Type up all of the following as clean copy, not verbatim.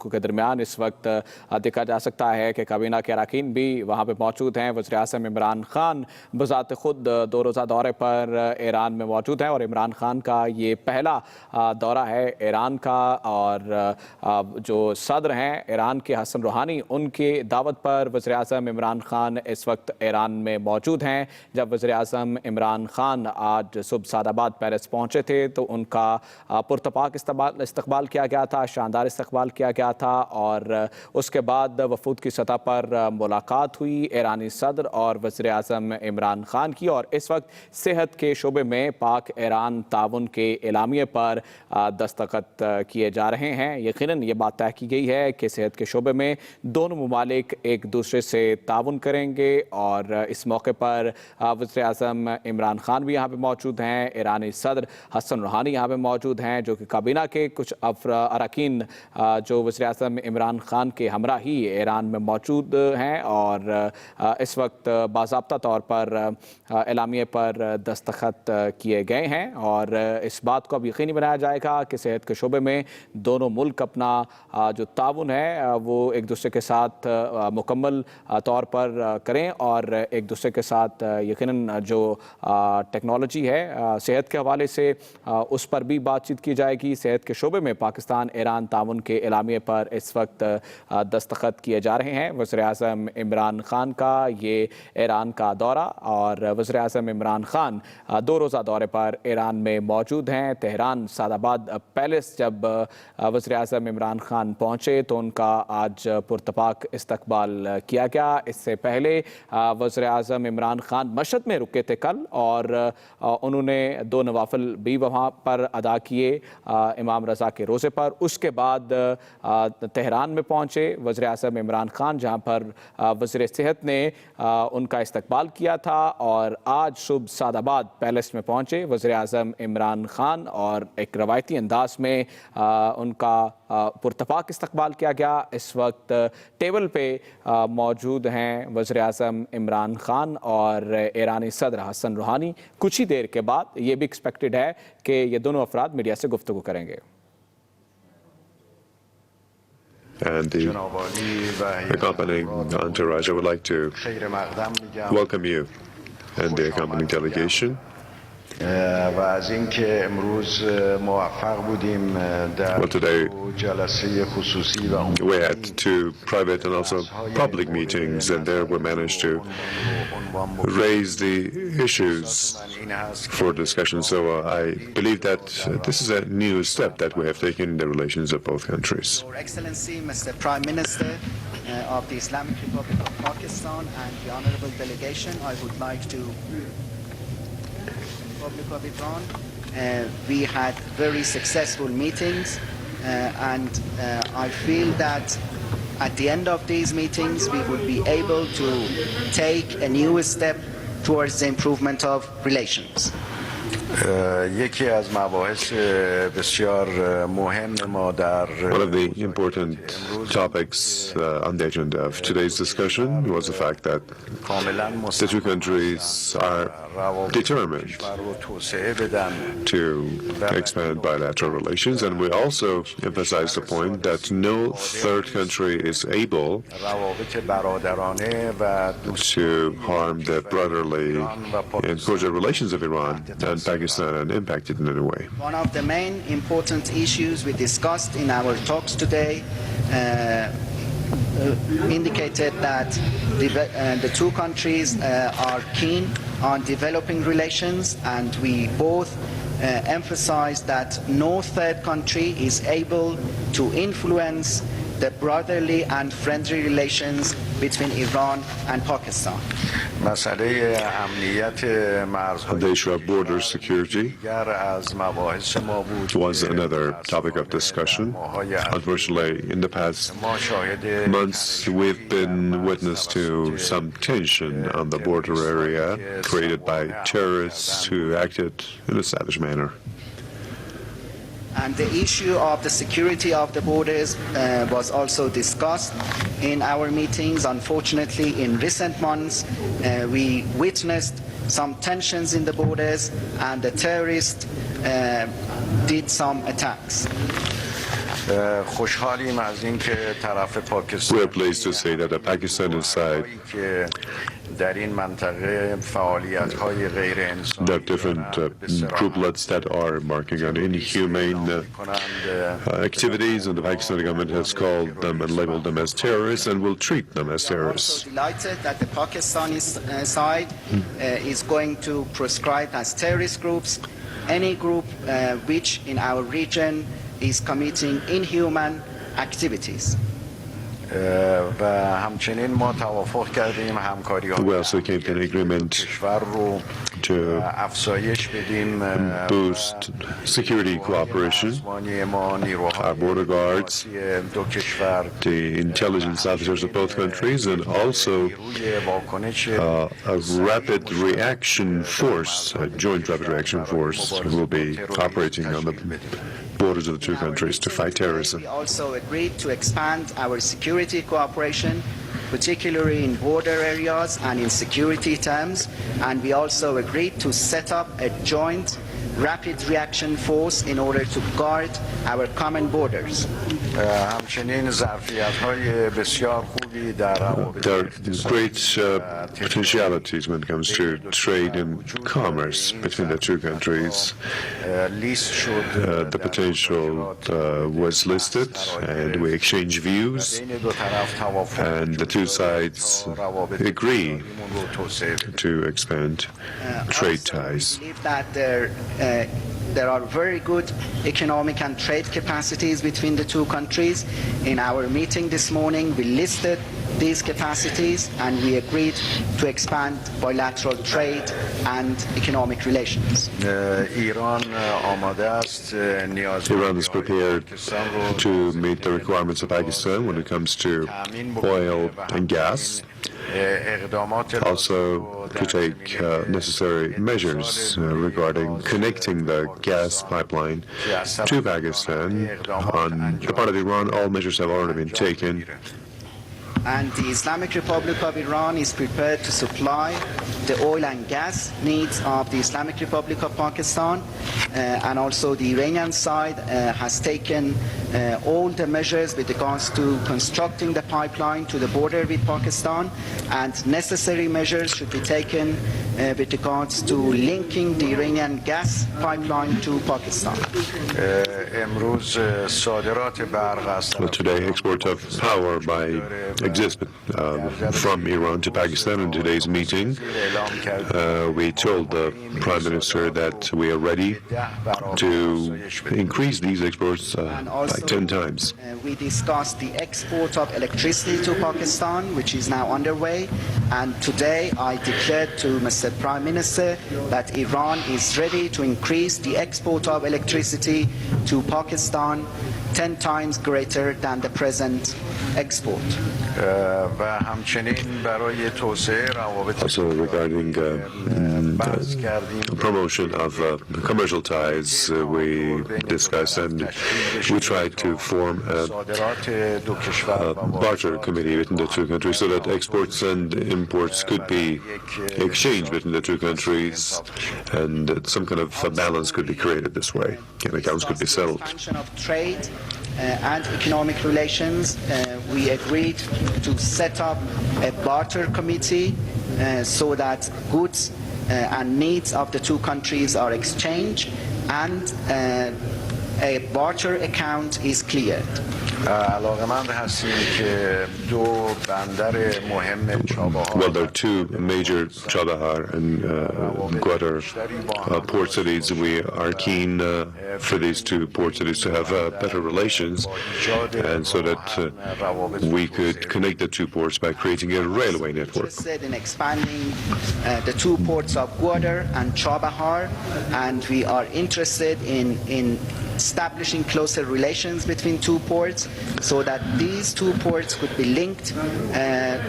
मुल्कों के दरमियान इस वक्त देखा जा सकता है कि काबीना के अरकान भी वहाँ पर मौजूद हैं। वज़ीर-ए-आज़म इमरान खान बज़ात खुद 2 रोज़ा दौरे पर ईरान में मौजूद हैं और इमरान खान का ये पहला दौरा है ईरान का। और जो सदर हैं ईरान के हसन रूहानी, उनके दावत पर वज़ीर-ए-आज़म इमरान खान इस वक्त ईरान में मौजूद हैं। जब वज़ीर-ए-आज़म इमरान खान आज सुबह सादाबाद पेरिस पहुँचे थे तो उनका पुरतपाक इस्तकबाल किया गया था, शानदार इस्तकबाल किया गया था। और उसके बाद वफूद की सतह पर मुलाकात हुई ईरानी सदर और वज़ीर-ए-आज़म इमरान खान की। और इस वक्त सेहत के शोबे में पाक ईरान ताउन के एलामिये पर दस्तखत किए जा रहे हैं। यकीनन ये बात तय की गई है कि सेहत के शोबे में दोनों ममालिक एक दूसरे से ताउन करेंगे। और इस मौके पर वज़ीर-ए-आज़म इमरान खान भी यहाँ पर मौजूद हैं, ईरानी सदर हसन रूहानी यहाँ पर मौजूद हैं, जो कि काबीना के कुछ अरकान जो वज़ीर-ए-आज़म इमरान खान के हमरा ही ईरान में मौजूद हैं। और इस वक्त बाज़ाब्ता तौर पर एलामिये पर दस्तखत किए गए हैं। और इस बात को अब यकीनी बनाया जाएगा कि सेहत के शोबे में दोनों मुल्क अपना जो ताउन है वो एक दूसरे के साथ मुकम्मल तौर पर करें। और एक दूसरे के साथ यकीनन जो टेक्नोलॉजी है सेहत के हवाले से उस पर भी बातचीत की जाएगी। सेहत के शोबे में पाकिस्तान ईरान ताउन के एलामिये पर इस वक्त दस्तखत किए जा रहे हैं। वज़ीर-ए-आज़म इमरान खान का ये ईरान का दौरा, और वज़ीर-ए-आज़म इमरान खान 2 रोज़ा दौरे पर ईरान में मौजूद हैं। तेहरान सादाबाद पैलेस जब वज़ीर-ए-आज़म इमरान खान पहुँचे तो उनका आज पुरतपाक इस्तकबाल किया गया। इससे पहले वज़ीर-ए-आज़म इमरान खान मशहद में रुके थे कल, और उन्होंने 2 नवाफिल भी वहाँ पर अदा किए इमाम रज़ा के रोज़े पर। उसके बाद तेहरान में पहुँचे वज़ीर-ए-आज़म इमरान खान, जहाँ पर वज़ीर सेहत ने उनका इस्तकबाल किया था। और आज सुबह सादाबाद पैलेस में पहुँचे वज़ीर-ए-आज़म इमरान खान, और एक रवायती अंदाज में उनका पुरतपाक इस्तकबाल किया गया। इस वक्त टेबल पे मौजूद हैं वज़ीर-ए-आज़म इमरान खान और ईरानी सदर हसन रूहानी। कुछ ही देर के बाद ये भी एक्सपेक्टेड है कि ये दोनों अफराद मीडिया से गुफ्तगू करेंगे। And the accompanying entourage, I would like to welcome you and the accompanying delegation. Well, today we had 2 private and also public meetings, and there we managed to raise the issues for discussion. So I believe that this is a new step that we have taken in the relations of both countries. Your Excellency, Mr. Prime Minister of the Islamic Republic of Pakistan and the honorable delegation, I would like to Republic of Iran. We had very successful meetings, and I feel that at the end of these meetings we will be able to take a new step towards the improvement of relations. یکی از مباحث بسیار مهم ما در One of the important topics on the agenda of today's discussion was the fact that the 2 countries are determined to expand bilateral relations, and we also emphasize the point that no third country is able to harm the brotherly and cordial relations of Iran and Pakistan and impact it in any way. One of the main important issues we discussed in our talks today indicated that the 2 countries are keen on developing relations, and we both emphasized that no third country is able to influence the brotherly and friendly relations between Iran and Pakistan. The issue of border security was another topic of discussion. Unfortunately, in the past months, we've been witness to some tension on the border area created by terrorists who acted in a savage manner. And the issue of the security of the borders was also discussed in our meetings. Unfortunately, in recent months, we witnessed some tensions in the borders, and the terrorists did some attacks. خوشحالیم از اینکه طرف We پاکستان are pleased to say that the Pakistani side, که در این منطقه فعالیت‌های غیر there are different grouplets that are marking on inhumane activities, and the Pakistani government has called them and labeled them as terrorists and will treat them as terrorists. Also delighted that the Pakistani side is going to proscribe as terrorist groups any group which in our region is committing inhuman activities. و همچنین ما توافق کردیم همکاری We also came to an agreement کشور رو to افزایش بدیم boost security cooperation. ما Our border guards, دو کشور the intelligence officers of both countries, and also a rapid reaction force, a joint rapid reaction force, will be operating on the borders of the two countries to fight terrorism. We also agreed to expand our security cooperation, particularly in border areas and in security terms, and we also agreed to set up a joint rapid reaction force in order to guard our common borders. همچنین ظرفیت‌های بسیار خوبی در There are great potentialities when it comes to trade and commerce between the two countries. لیست شد The potential was listed, and we exchanged views, بین دو طرف توافق and the two sides agree to expand trade ties. We believe that there are very good economic and trade capacities between the two countries. In our meeting this morning, we listed these capacities and we agreed to expand bilateral trade and economic relations. ایران آماده است نیاز Iran is prepared to meet the requirements of Pakistan when it comes to oil and gas, also to take necessary measures regarding connecting the gas pipeline to Pakistan. On the part of Iran, all measures have already been taken. And the Islamic Republic of Iran is prepared to supply the oil and gas needs of the Islamic Republic of Pakistan, and also the Iranian side has taken all the measures with regards to constructing the pipeline to the border with Pakistan, and necessary measures should be taken with regards to linking the Iranian gas pipeline to Pakistan. امروز صادرات برق است Well, today, export of power exists from Iran to Pakistan. In today's meeting, we told the Prime Minister that we are ready to increase these exports by 10 times. We discussed the export of electricity to Pakistan, which is now underway, and today I declared to Mr. Prime Minister that Iran is ready to increase the export of electricity to Pakistan 10 times greater than the present export. و همچنین برای توسعه روابط Also regarding promotion of commercial ties, we discussed and we tried to form a barter committee between the two countries so that exports and imports could be exchanged between the two countries, and some kind of a balance could be created this way, and accounts could be settled. Expansion of trade and economic relations, we agreed to set up a barter committee so that goods and needs of the two countries are exchanged and a barter account is cleared. علاقمند هستیم که دو بندر مهم چابهار Well, there are two major Chabahar and Gwadar port cities. We are keen for these two port cities to have better relations, and so that we could connect the two ports by creating a railway network. Interested in expanding the two ports of Gwadar and Chabahar, and we are interested in establishing closer relations between two ports so that these two ports could be linked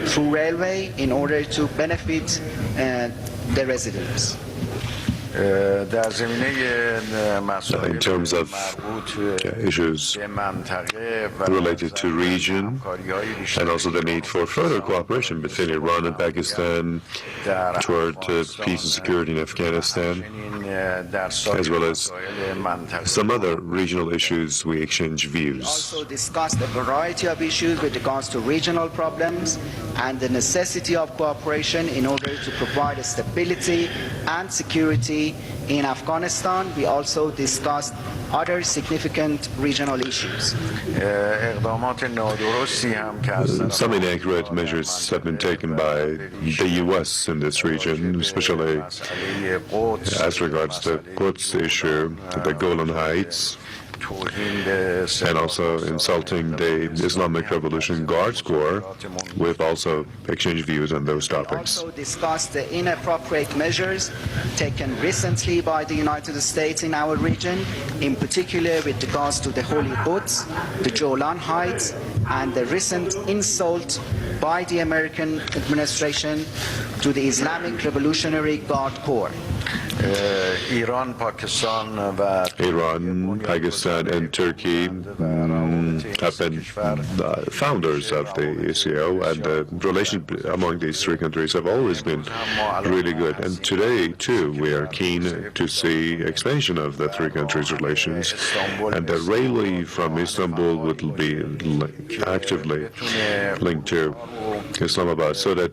through railway in order to benefit the residents. در زمینه مسائل in terms of issues related to region and also the need for further cooperation between Iran and Pakistan toward peace and security in Afghanistan, as well as some other regional issues, we exchange views. Also discussed a variety of issues with regards to regional problems and the necessity of cooperation in order to provide stability and security in Afghanistan. We also discussed other significant regional issues. Some inaccurate measures have been taken by the U.S. in this region, especially as regards the Quds issue, the Golan Heights, and also insulting the Islamic Revolution Guards Corps. We've also exchanged views on those topics. We also discussed the inappropriate measures taken recently by the United States in our region, in particular with regards to the Holy Quds, the Golan Heights, and the recent insult by the American administration to the Islamic Revolutionary Guard Corps. Iran, Pakistan, and Turkey have been founders of the ACO, and the relations among these three countries have always been really good. And today, too, we are keen to see expansion of the three countries' relations, and the railway from Istanbul would be actively linked to Islamabad, so that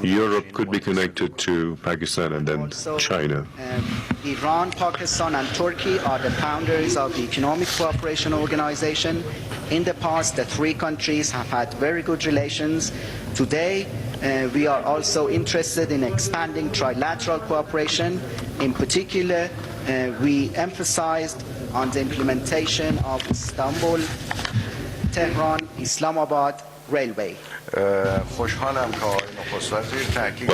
Europe could be connected to Pakistan and then China. Iran, Pakistan, and Turkey are the founders of the Economic Cooperation Organization. In the past, the three countries have had very good relations. Today, we are also interested in expanding trilateral cooperation. In particular, we emphasized on the implementation of Istanbul, Tehran, Islamabad railway. Well,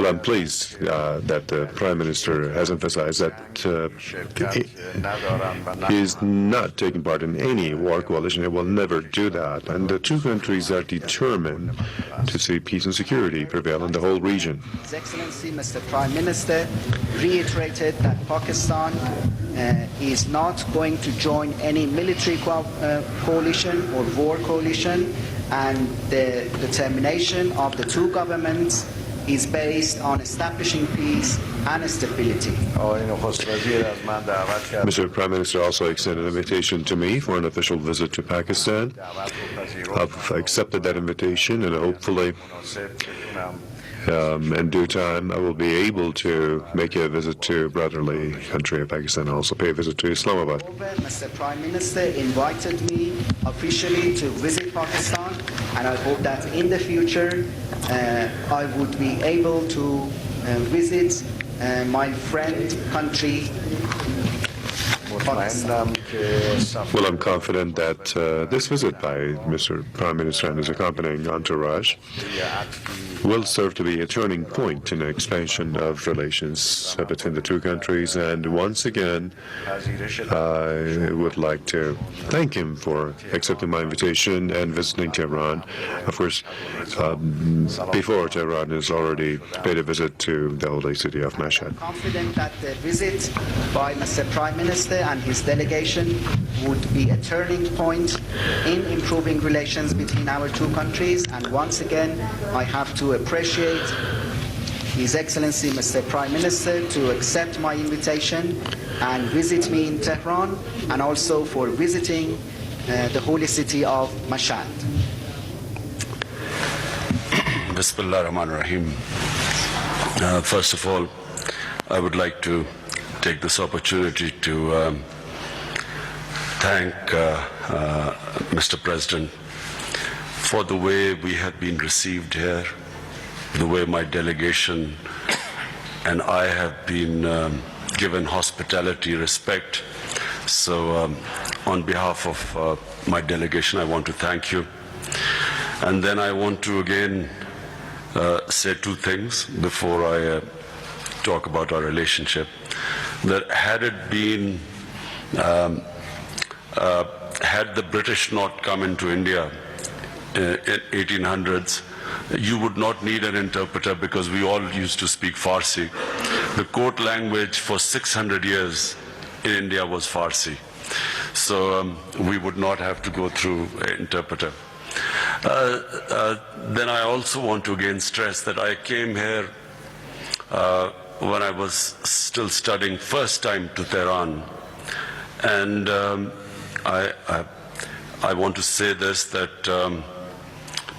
I'm pleased that the Prime Minister has emphasized that he is not taking part in any war coalition. He will never do that. And the two countries are determined to see peace and security prevail in the whole region. His Excellency, Mr. Prime Minister, reiterated that Pakistan is not going to join any military coalition or war coalition, and the determination of the two governments is based on establishing peace and stability. Mr. Prime Minister also extended an invitation to me for an official visit to Pakistan. I've accepted that invitation, and hopefully in due time I will be able to make a visit to brotherly country of Pakistan and also pay a visit to Islamabad. Mr. Prime Minister invited me officially to visit Pakistan, and I hope that in the future I would be able to visit my friend country, Pakistan. Well, I'm confident that this visit by Mr. Prime Minister and his accompanying entourage will serve to be a turning point in the expansion of relations between the two countries. And once again, I would like to thank him for accepting my invitation and visiting Tehran. Of course, before Tehran has already paid a visit to the holy city of Mashhad. I'm confident that the visit by Mr. Prime Minister and his delegation would be a turning point in improving relations between our two countries. And once again, I have to appreciate His Excellency Mr. Prime Minister to accept my invitation and visit me in Tehran, and also for visiting the holy city of Mashhad. Bismillah ar-Rahman ar-Rahim. First of all, I would like to take this opportunity to thank Mr. President for the way we have been received here, the way my delegation and I have been given hospitality, respect. So on behalf of my delegation, I want to thank you. And then I want to again say two things before I talk about our relationship. That had it been, had the British not come into India in 1800s, you would not need an interpreter because we all used to speak Farsi. the court language for 600 years in India was Farsi. So we would not have to go through an interpreter. Then I also want to again stress that I came here when I was still studying first time to Tehran. And I want to say this, that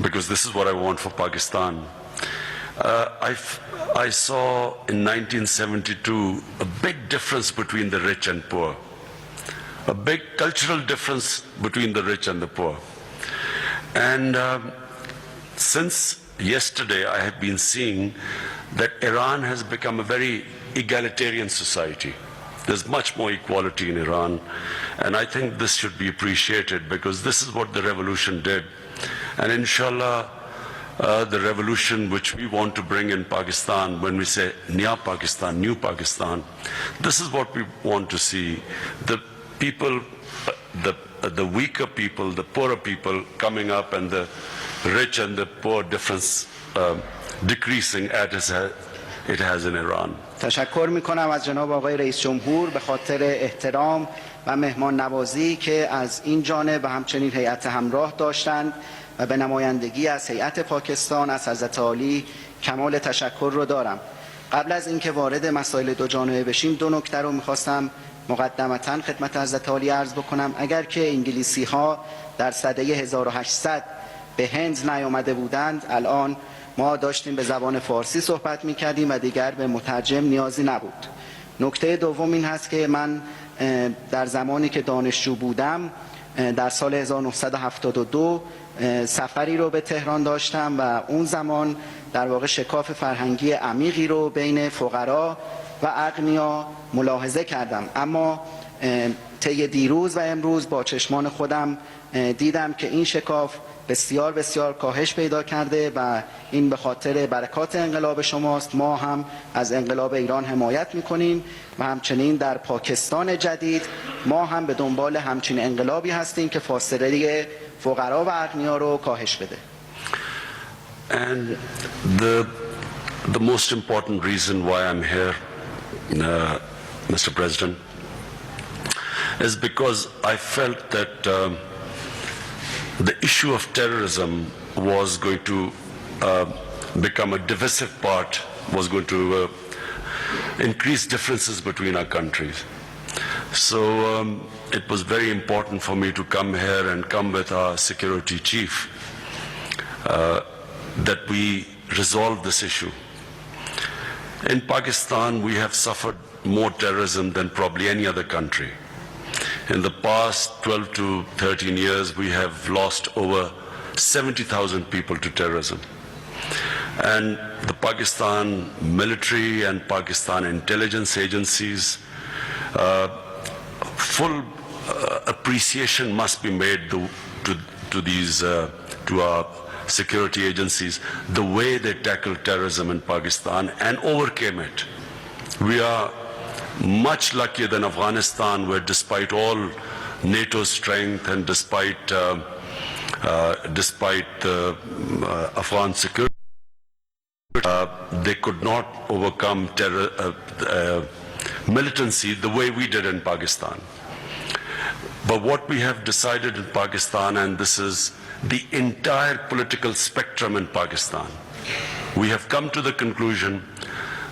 because this is what I want for Pakistan. I saw in 1972 a big difference between the rich and poor, a big cultural difference between the rich and the poor. And since yesterday I have been seeing that Iran has become a very egalitarian society. There's much more equality in Iran, and I think this should be appreciated because this is what the revolution did. And inshallah, the revolution which we want to bring in Pakistan, when we say Nya Pakistan, New Pakistan, this is what we want to see. The people, the weaker people, the poorer people coming up, and the rich and the poor difference decreasing as it has in Iran. تشکر میکنم از جناب آقای رئیس جمهور به خاطر احترام و مهمان نوازی که از این جانب و همچنین هیئت همراه داشتند و به نمایندگی از هیئت پاکستان از حضرت عالی کمال تشکر رو دارم. قبل از اینکه وارد مسائل دو جانبه بشیم دو نکته رو میخواستم مقدمتاً خدمت حضرت عالی عرض بکنم. اگر که انگلیسی ها در سده 1800 به هند نیامده بودند، الان ما داشتیم به زبان فارسی صحبت میکردیم و دیگر به مترجم نیازی نبود. نکته دوم این هست که من در زمانی که دانشجو بودم در سال 1972 سفری رو به تهران داشتم و اون زمان در واقع شکاف فرهنگی عمیقی رو بین فقرا و اغنیا ملاحظه کردم. اما طی دیروز و امروز با چشمان خودم دیدم که این شکاف بسیار بسیار کاهش پیدا کرده و این به خاطر برکات انقلاب شماست. ما هم از انقلاب ایران حمایت میکنیم و همچنین در پاکستان جدید ما هم به دنبال همچین انقلابی هستیم که فاصله فقرا و اغنیا رو کاهش بده. And the most important reason why I'm here, Mr. President, is because I felt that the issue of terrorism was going to become a divisive part, was going to increase differences between our countries. So it was very important for me to come here and come with our security chief that we resolve this issue. In Pakistan, we have suffered more terrorism than probably any other country. In the past 12 to 13 years, we have lost over 70,000 people to terrorism. And the Pakistan military and Pakistan intelligence agencies, full appreciation must be made to our security agencies, the way they tackled terrorism in Pakistan and overcame it. We are much luckier than Afghanistan, where despite all NATO's strength and despite the Afghan security, they could not overcome militancy the way we did in Pakistan. But what we have decided in Pakistan, and this is the entire political spectrum in Pakistan, we have come to the conclusion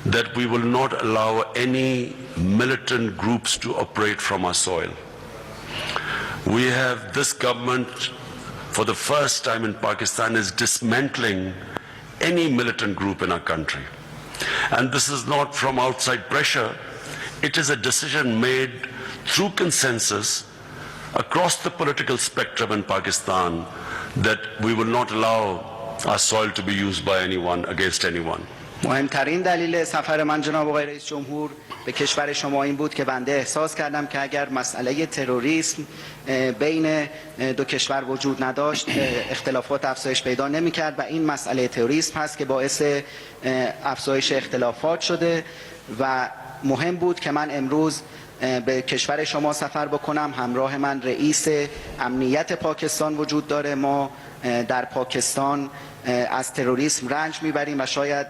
that we will not allow any militant groups to operate from our soil. We have, this government for the first time in Pakistan is dismantling any militant group in our country. And this is not from outside pressure, it is a decision made through consensus across the political spectrum in Pakistan that we will not allow our soil to be used by anyone against anyone. مهمترین دلیل سفر من جناب آقای رئیس جمهور به کشور شما این بود که بنده احساس کردم که اگر مسئله تروریسم بین دو کشور وجود نداشت اختلافات افزایش پیدا نمی‌کرد و این مسئله تروریسم هست که باعث افزایش اختلافات شده و مهم بود که من امروز به کشور شما سفر بکنم. همراه من رئیس امنیت پاکستان وجود داره. ما در پاکستان از تروریسم رنج میبریم و شاید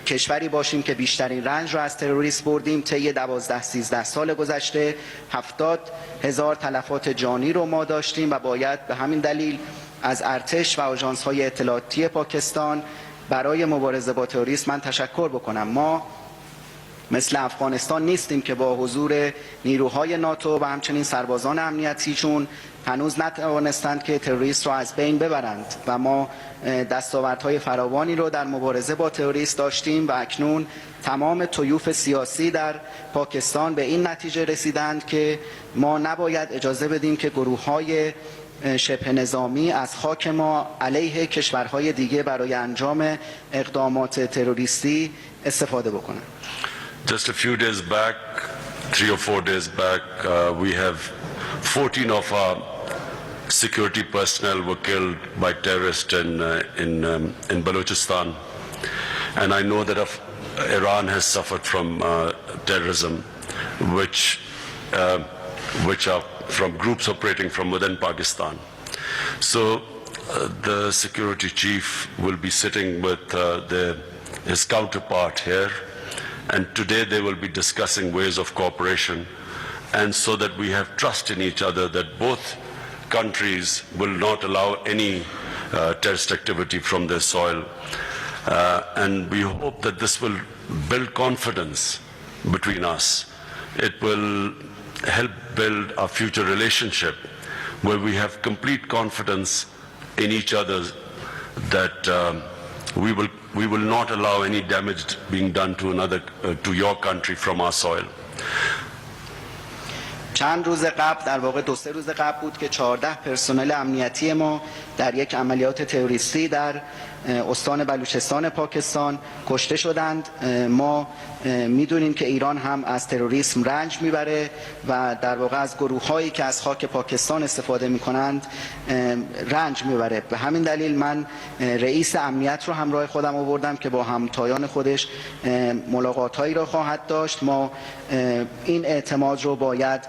کشوری باشیم که بیشترین رنج را از تروریسم بردیم. طی 12-13 سال گذشته 70,000 تلفات جانی رو ما داشتیم و باید به همین دلیل از ارتش و آژانس‌های اطلاعاتی پاکستان برای مبارزه با تروریسم من تشکر بکنم. ما مثل افغانستان نیستیم که با حضور نیروهای ناتو و همچنین سربازان امنیتی چون هنوز نتوانستند که تروریست را از بین ببرند و ما دستاوردهای فراوانی رو در مبارزه با تروریست داشتیم و اکنون تمام طیوف سیاسی در پاکستان به این نتیجه رسیدند که ما نباید اجازه بدیم که گروه‌های شبه نظامی از خاک ما علیه کشورهای دیگه برای انجام اقدامات تروریستی استفاده بکنند. Just a few days back, 3 or 4 days back, we have 14 of our security personnel were killed by terrorists in Balochistan. And I know that Iran has suffered from terrorism, which are from groups operating from within Pakistan. So the security chief will be sitting with his counterpart here. And today they will be discussing ways of cooperation, and so that we have trust in each other that both countries will not allow any terrorist activity from their soil. And we hope that this will build confidence between us. It will help build our future relationship where we have complete confidence in each other that we will not allow any damage being done to your country from our soil. چند روز قبل در واقع 2-3 روز قبل بود که 14 پرسنل امنیتی ما در یک عملیات تروریستی در استان بلوچستان پاکستان کشته شدند. ما میدونیم که ایران هم از تروریسم رنج میبره و در واقع از گروه‌هایی که از خاک پاکستان استفاده میکنند رنج میبره. به همین دلیل من رئیس امنیت رو همراه خودم آوردم که با همتایان خودش ملاقات‌هایی را خواهد داشت. ما این اعتماد رو باید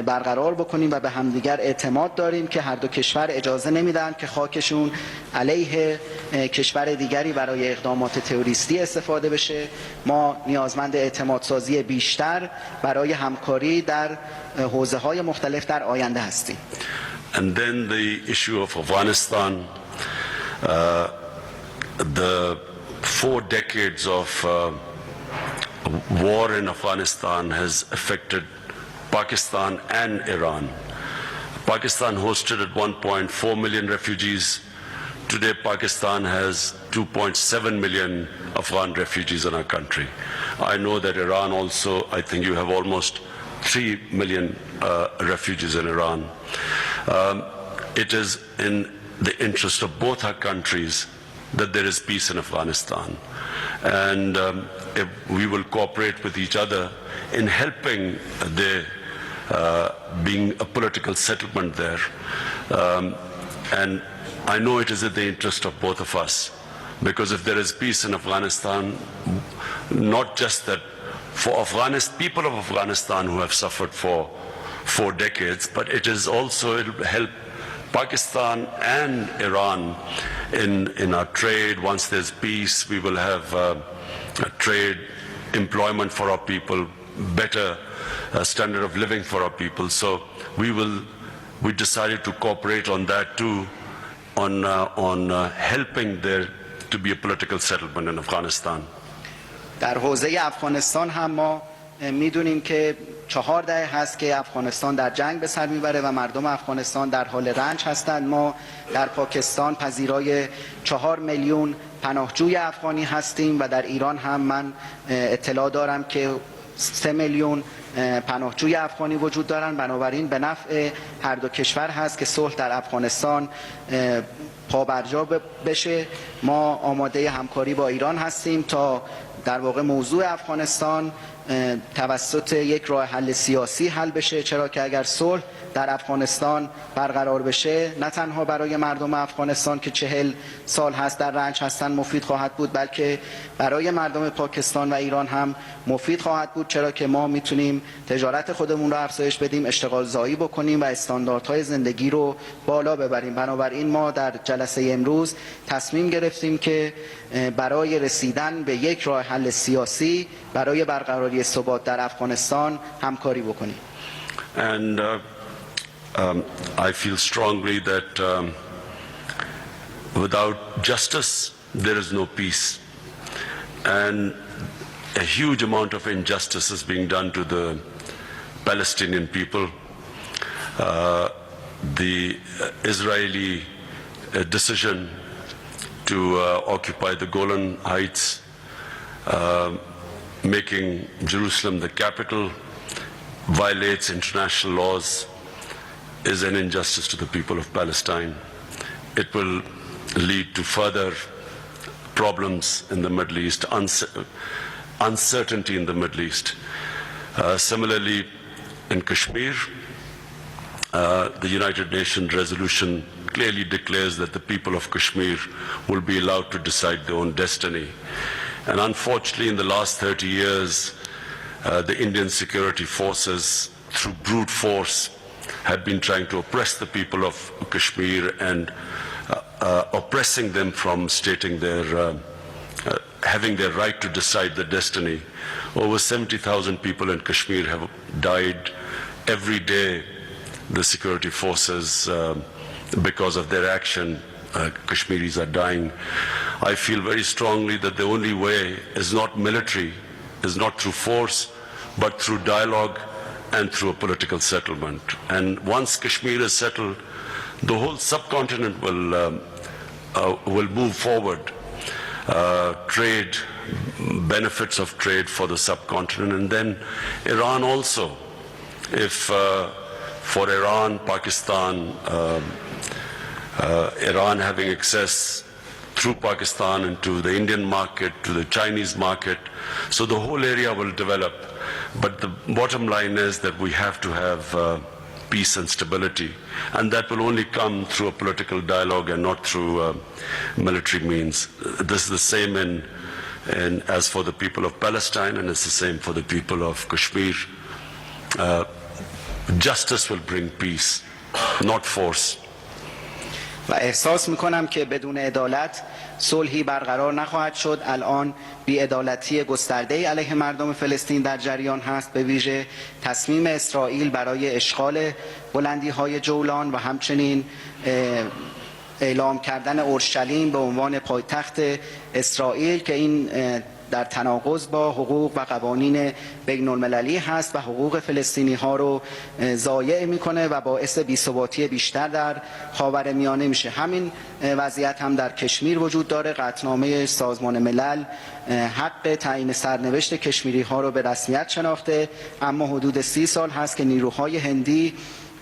برقرار بکنیم و به همدیگر اعتماد داریم که هر دو کشور اجازه نمیدن که خاکشون علیه کشور دیگری برای اقدامات تروریستی استفاده بشه. ما نیازمند اعتماد سازی بیشتر برای همکاری در حوزه‌های مختلف در آینده هستیم. And then the issue of Afghanistan, the 4 decades of war in Afghanistan has affected Pakistan and Iran. Pakistan hosted at one point 4 million refugees. Today Pakistan has 2.7 million Afghan refugees in our country. I know that Iran also, I think you have almost 3 million refugees in Iran. It is in the interest of both our countries that there is peace in Afghanistan. And if we will cooperate with each other in helping there being a political settlement there. And I know it is in the interest of both of us, because if there is peace in Afghanistan, not just that for people of Afghanistan who have suffered for 4 decades, but it is also, it will help Pakistan and Iran in our trade. Once there's peace, we will have trade, employment for our people, better standard of living for our people. So we decided to cooperate on that too, on helping there to be a political settlement in Afghanistan. در حوزه افغانستان هم ما میدونیم که 4 دهه هست که افغانستان در جنگ به سر میبره و مردم افغانستان در حال رنج هستند. ما در پاکستان پذیرای 4 میلیون پناهجوی افغانی هستیم و در ایران هم من اطلاع دارم که 3 میلیون پناهجوی افغانی وجود دارند. بنابراین به نفع هر دو کشور هست که صلح در افغانستان پابرجا بشه. ما آماده همکاری با ایران هستیم تا در واقع موضوع افغانستان توسط یک راه حل سیاسی حل بشه، چرا که اگر صلح در افغانستان برقرار بشه نه تنها برای مردم افغانستان که 40 سال هست در رنج هستن مفید خواهد بود، بلکه برای مردم پاکستان و ایران هم مفید خواهد بود، چرا که ما میتونیم تجارت خودمون رو افزایش بدیم، اشتغال زایی بکنیم و استانداردهای زندگی رو بالا ببریم. بنابراین ما در جلسه امروز تصمیم گرفتیم که برای رسیدن به یک راه حل سیاسی برای برقراری ثبات در افغانستان همکاری بکنیم. And I feel strongly that without justice there is no peace, and a huge amount of injustice is being done to the Palestinian people. The Israeli decision to occupy the Golan Heights, making Jerusalem the capital, violates international laws, is an injustice to the people of Palestine. It will lead to further problems in the Middle East, uncertainty in the Middle East. Similarly, in Kashmir, the United Nations resolution clearly declares that the people of Kashmir will be allowed to decide their own destiny. And unfortunately, in the last 30 years, the Indian security forces, through brute force, have been trying to oppress the people of Kashmir and oppressing them from stating their, having their right to decide their destiny. Over 70,000 people in Kashmir have died every day. The security forces, because of their action, Kashmiris are dying. I feel very strongly that the only way is not military, is not through force, but through dialogue and through a political settlement. And once Kashmir is settled, the whole subcontinent will move forward. Trade, benefits of trade for the subcontinent, and then Iran also. If for Iran, Pakistan, Iran having access through Pakistan into the Indian market, to the Chinese market, so the whole area will develop. But the bottom line is that we have to have peace and stability, and that will only come through a political dialogue and not through military means. This is the same as for the people of Palestine, and it's the same for the people of Kashmir. Justice will bring peace, not force. و احساس میکنم که بدون عدالت صلحی برقرار نخواهد شد. الان بی‌عدالتی گسترده‌ای علیه مردم فلسطین در جریان هست، به ویژه تصمیم اسرائیل برای اشغال بلندی‌های جولان و همچنین اعلام کردن اورشلیم به عنوان پایتخت اسرائیل که این در تناقض با حقوق و قوانین بین المللی هست و حقوق فلسطینی ها رو ضایع میکنه و باعث بی‌ثباتی بیشتر در خاورمیانه میشه. همین وضعیت هم در کشمیر وجود داره. قطعنامه سازمان ملل حق تعیین سرنوشت کشمیری ها رو به رسمیت شناخته، اما حدود 30 سال هست که نیروهای هندی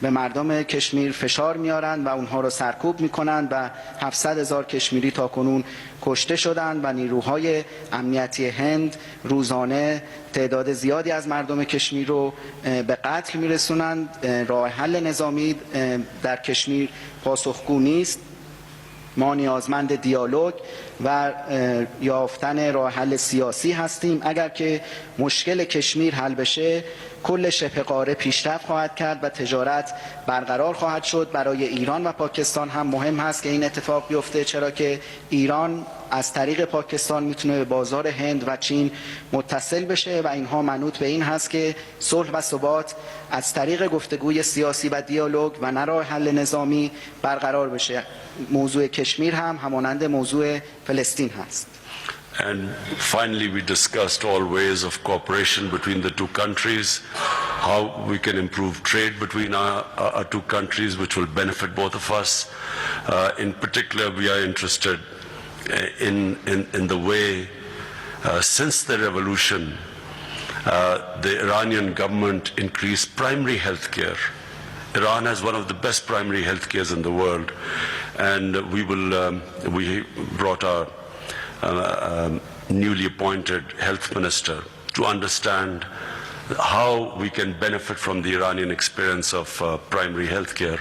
به مردم کشمیر فشار میارن و اونها رو سرکوب میکنن و 700,000 کشمیری تا کنون کشته شدند و نیروهای امنیتی هند روزانه تعداد زیادی از مردم کشمیر رو به قتل میرسونند. راه حل نظامی در کشمیر پاسخگو نیست. ما نیازمند دیالوگ و یافتن راه حل سیاسی هستیم. اگر که مشکل کشمیر حل بشه، کل شبه قاره پیشرفت خواهد کرد و تجارت برقرار خواهد شد. برای ایران و پاکستان هم مهم هست که این اتفاق بیفته، چرا که ایران از طریق پاکستان میتونه به بازار هند و چین متصل بشه و اینها منوط به این هست که صلح و ثبات از طریق گفتگوی سیاسی و دیالوگ و نه راه حل نظامی برقرار بشه. موضوع کشمیر هم همانند موضوع فلسطین هست. And finally, we discussed all ways of cooperation between the two countries, how we can improve trade between our two countries, which will benefit both of us. In particular, we are interested in the way, since the revolution, the Iranian government increased primary health care. Iran has one of the best primary health cares in the world, and we brought our newly appointed health minister to understand how we can benefit from the Iranian experience of primary health care.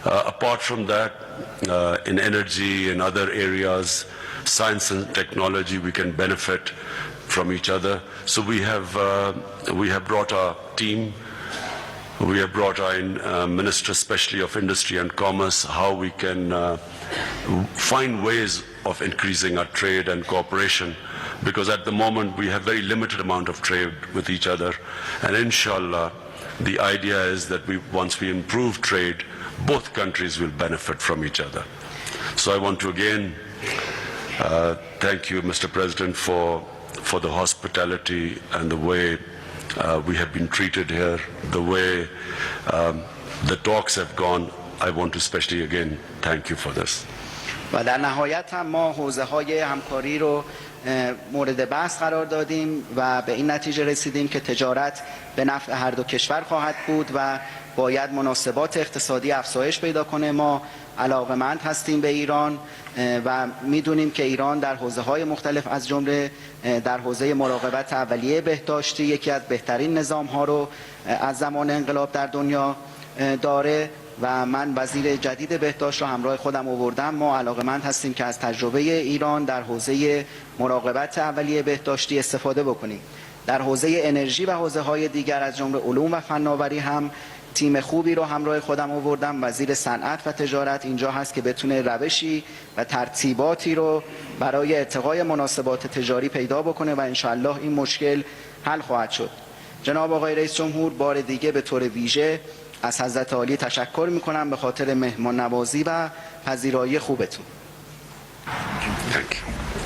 Apart from that, in energy and other areas, science and technology, we can benefit from each other. So we have brought our team. We have brought our Minister, especially of Industry and Commerce, how we can find ways of increasing our trade and cooperation, because at the moment we have very limited amount of trade with each other, and inshallah the idea is that once we improve trade, both countries will benefit from each other. So I want to again thank you, Mr. President, for the hospitality and the way we have been treated here, the way the talks have gone. I want to especially again thank you for this. و در نهایت هم ما حوزه‌های همکاری رو مورد بحث قرار دادیم و به این نتیجه رسیدیم که تجارت به نفع هر دو کشور خواهد بود و باید مناسبات اقتصادی افزایش پیدا کنه. ما علاقمند هستیم به ایران و میدونیم که ایران در حوزه‌های مختلف از جمله در حوزه مراقبت اولیه بهداشتی یکی از بهترین نظام‌ها رو از زمان انقلاب در دنیا داره و من وزیر جدید بهداشت رو همراه خودم آوردم. ما علاقمند هستیم که از تجربه ایران در حوزه مراقبت اولیه بهداشتی استفاده بکنیم. در حوزه انرژی و حوزه‌های دیگر از جمله علوم و فناوری هم تیم خوبی رو همراه خودم آوردم. وزیر صنعت و تجارت اینجا هست که بتونه روشی و ترتیباتی رو برای ارتقای مناسبات تجاری پیدا بکنه و انشالله این مشکل حل خواهد شد. جناب آقای رئیس جمهور، بار دیگه به طور ویژه از حضرت عالی تشکر میکنم به خاطر مهمان نوازی و پذیرایی خوبتون. Thank you.